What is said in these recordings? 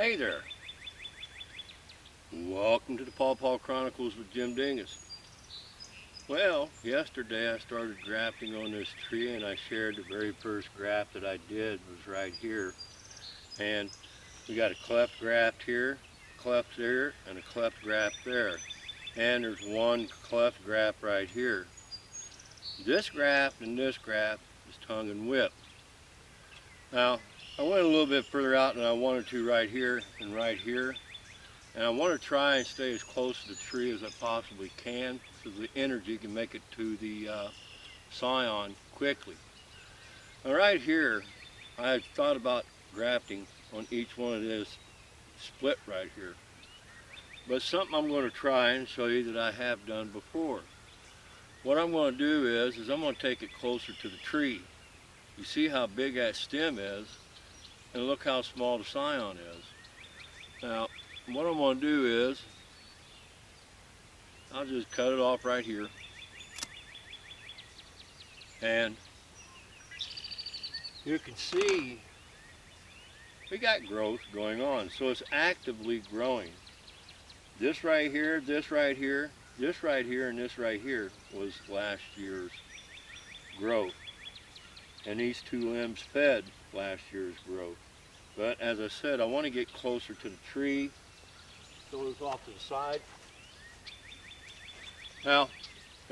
Hey there, welcome to the Pawpaw Chronicles with Jim Dingus. Well, yesterday I started grafting on this tree and I shared the very first graft that I did was right here. And we got a cleft graft here, cleft there, and a cleft graft there. And there's one cleft graft right here. This graft and this graft is tongue and whip. Now, I went a little bit further out than I wanted to right here and right here. And I want to try and stay as close to the tree as I possibly can so the energy can make it to the scion quickly. Now right here, I thought about grafting on each one of this split right here. But something I'm going to try and show you that I have done before. What I'm going to do is I'm going to take it closer to the tree. You see how big that stem is, and look how small the scion is. Now, what I'm going to do is, I'll just cut it off right here. And you can see we got growth going on. So it's actively growing. This right here, this right here, this right here, and this right here was last year's growth. And these two limbs fed last year's growth. But as I said, I want to get closer to the tree. Throw this off to the side. Now,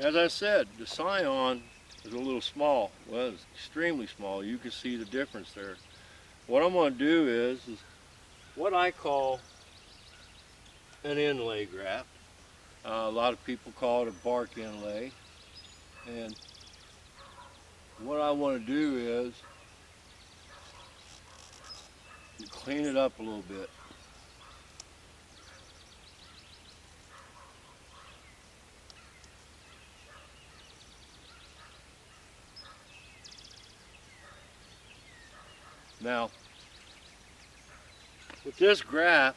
as I said, the scion is a little small. Well, it's extremely small. You can see the difference there. What I'm going to do is what I call an inlay graft. A lot of people call it a bark inlay. And what I want to do is clean it up a little bit. Now, with this graft,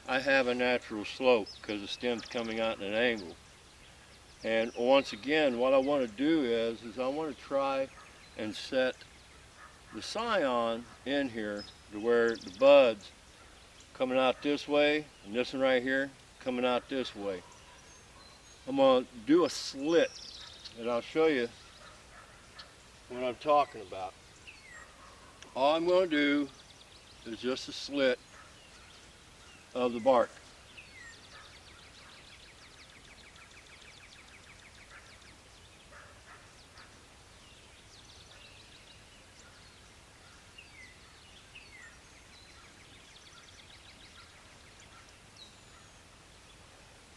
I have a natural slope because the stem's coming out at an angle. And once again, what I want to do is I want to try and set the scion in here to where the buds coming out this way, and this one right here coming out this way. I'm going to do a slit, and I'll show you what I'm talking about. All I'm going to do is just a slit of the bark.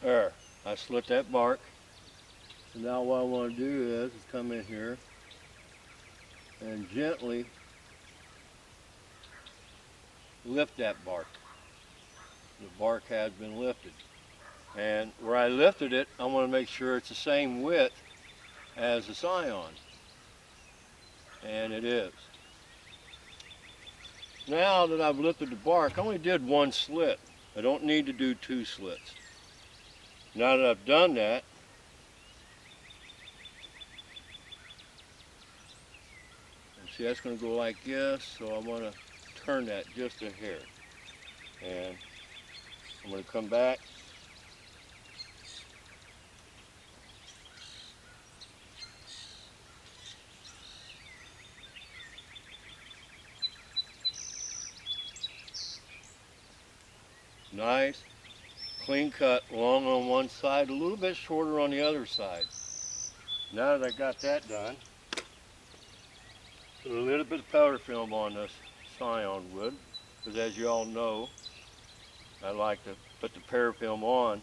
There, I slit that bark. And now what I want to do is come in here and gently lift that bark. The bark has been lifted. And where I lifted it, I want to make sure it's the same width as the scion. And it is. Now that I've lifted the bark, I only did one slit. I don't need to do two slits. Now that I've done that, see, that's going to go like this, so I want to turn that just a hair. And I'm going to come back. Nice, clean cut, long on one side, a little bit shorter on the other side. Now that I got that done, put a little bit of powder film on this scion wood, because as you all know, I like to put the parafilm on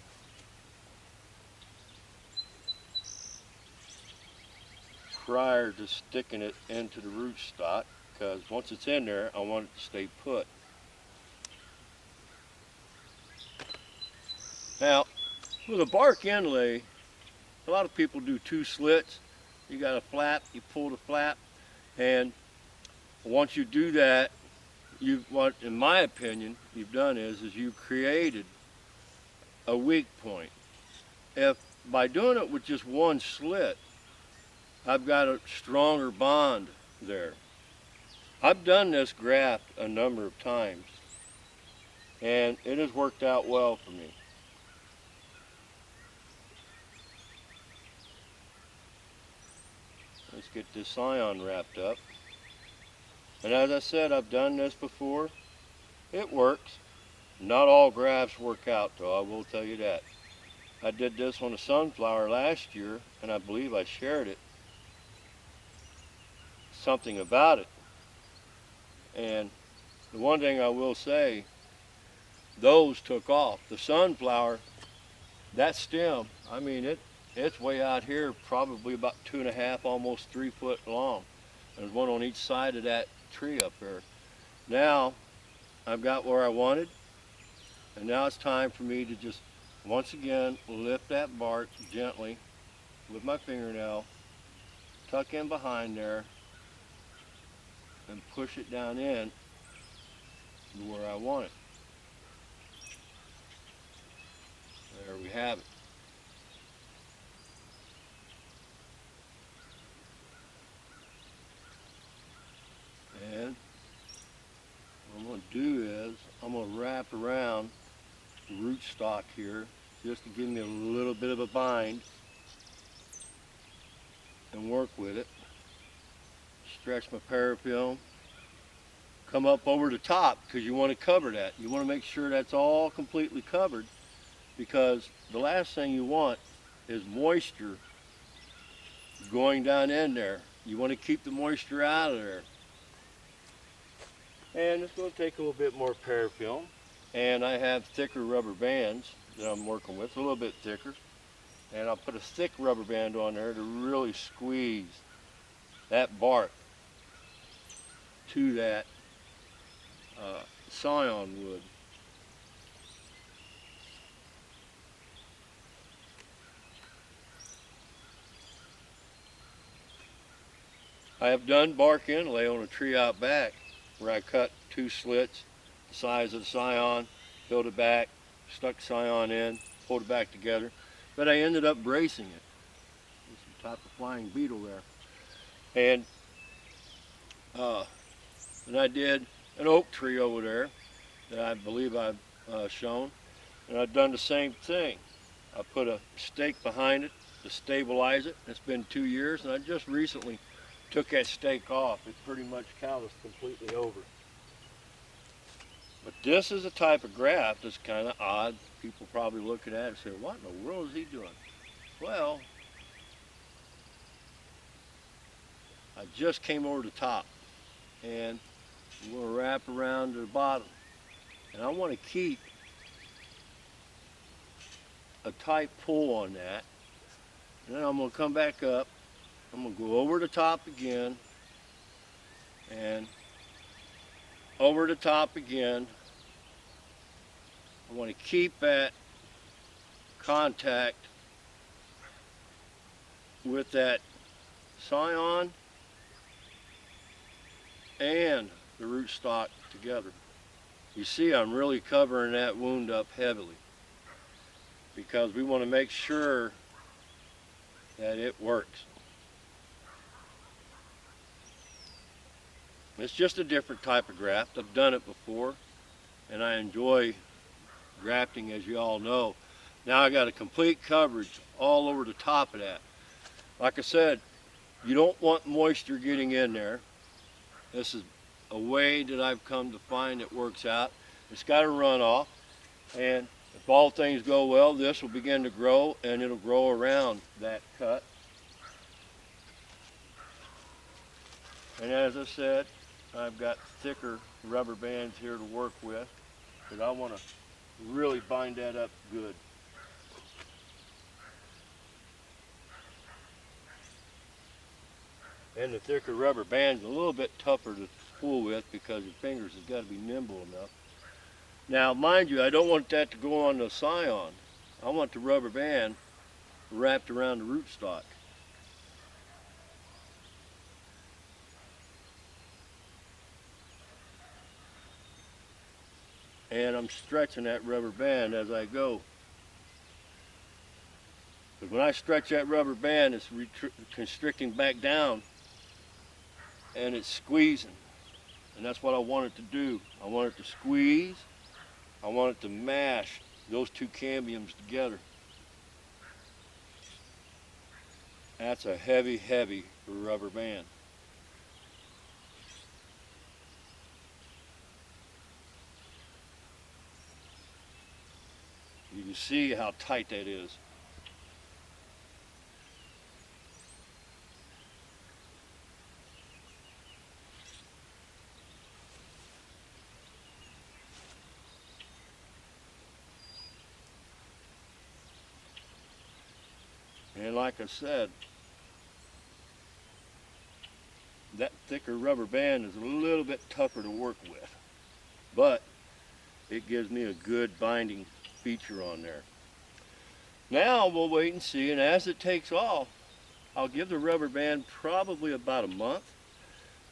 prior to sticking it into the rootstock, because once it's in there, I want it to stay put. Now, with a bark inlay, a lot of people do two slits. You got a flap, you pull the flap, and once you do that, what, in my opinion, you've done is you created a weak point. If by doing it with just one slit, I've got a stronger bond there. I've done this graft a number of times, and it has worked out well for me. Let's get this scion wrapped up. And as I said, I've done this before. It works. Not all grafts work out though, I will tell you that. I did this on a sunflower last year, and I believe I shared it, something about it. And the one thing I will say, those took off. The sunflower, that stem, I mean, it's way out here, probably about 2.5, almost 3 foot long. There's one on each side of that tree up there. Now, I've got where I wanted, and now it's time for me to just, once again, lift that bark gently with my fingernail, tuck in behind there, and push it down in to where I want it. There we have it. And what I'm going to do is I'm going to wrap around the rootstock here just to give me a little bit of a bind and work with it. Stretch my parafilm. Come up over the top because you want to cover that. You want to make sure that's all completely covered, because the last thing you want is moisture going down in there. You want to keep the moisture out of there. And it's going to take a little bit more parafilm, and I have thicker rubber bands that I'm working with, a little bit thicker, and I'll put a thick rubber band on there to really squeeze that bark to that scion wood. I have done bark inlay on a tree out back where I cut 2 slits the size of the scion, filled it back, stuck scion in, pulled it back together, but I ended up bracing it with some type of flying beetle there. And I did an oak tree over there that I believe I've shown, and I've done the same thing. I put a stake behind it to stabilize it. It's been 2 years, and I just recently took that stake off. It's pretty much calloused completely over. But this is a type of graft that's kind of odd. People probably looking at it and say, what in the world is he doing? Well, I just came over the top, and I'm going to wrap around to the bottom. And I want to keep a tight pull on that. And then I'm going to come back up. I'm going to go over the top again, and over the top again. I want to keep that contact with that scion and the rootstock together. You see, I'm really covering that wound up heavily because we want to make sure that it works. It's just a different type of graft. I've done it before, and I enjoy grafting, as you all know. Now I got a complete coverage all over the top of that. Like I said, you don't want moisture getting in there. This is a way that I've come to find that works out. It's got a runoff, and if all things go well, this will begin to grow, and it'll grow around that cut. And as I said, I've got thicker rubber bands here to work with, because I want to really bind that up good. And the thicker rubber band's a little bit tougher to pull with because your fingers has got to be nimble enough. Now, mind you, I don't want that to go on the scion. I want the rubber band wrapped around the rootstock. And I'm stretching that rubber band as I go. But when I stretch that rubber band, it's constricting back down, and it's squeezing. And that's what I want it to do. I want it to squeeze I want it to mash those two cambiums together. That's a heavy, heavy rubber band. You can see how tight that is. And like I said, that thicker rubber band is a little bit tougher to work with, but it gives me a good binding feature on there. Now we'll wait and see, and as it takes off, I'll give the rubber band probably about a month.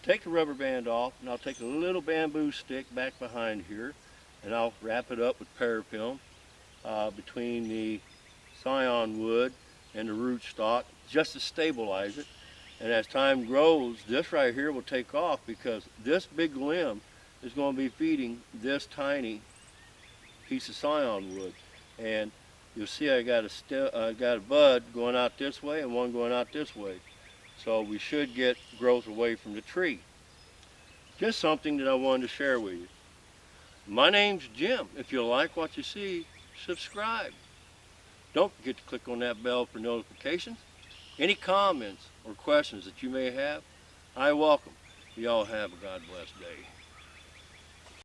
Take the rubber band off, and I'll take a little bamboo stick back behind here, and I'll wrap it up with parafilm between the scion wood and the rootstock just to stabilize it. And as time grows, this right here will take off because this big limb is going to be feeding this tiny piece of scion wood. And you'll see I got a bud going out this way and one going out this way. So we should get growth away from the tree. Just something that I wanted to share with you. My name's Jim. If you like what you see, subscribe. Don't forget to click on that bell for notifications. Any comments or questions that you may have, I welcome. You all have a God bless day.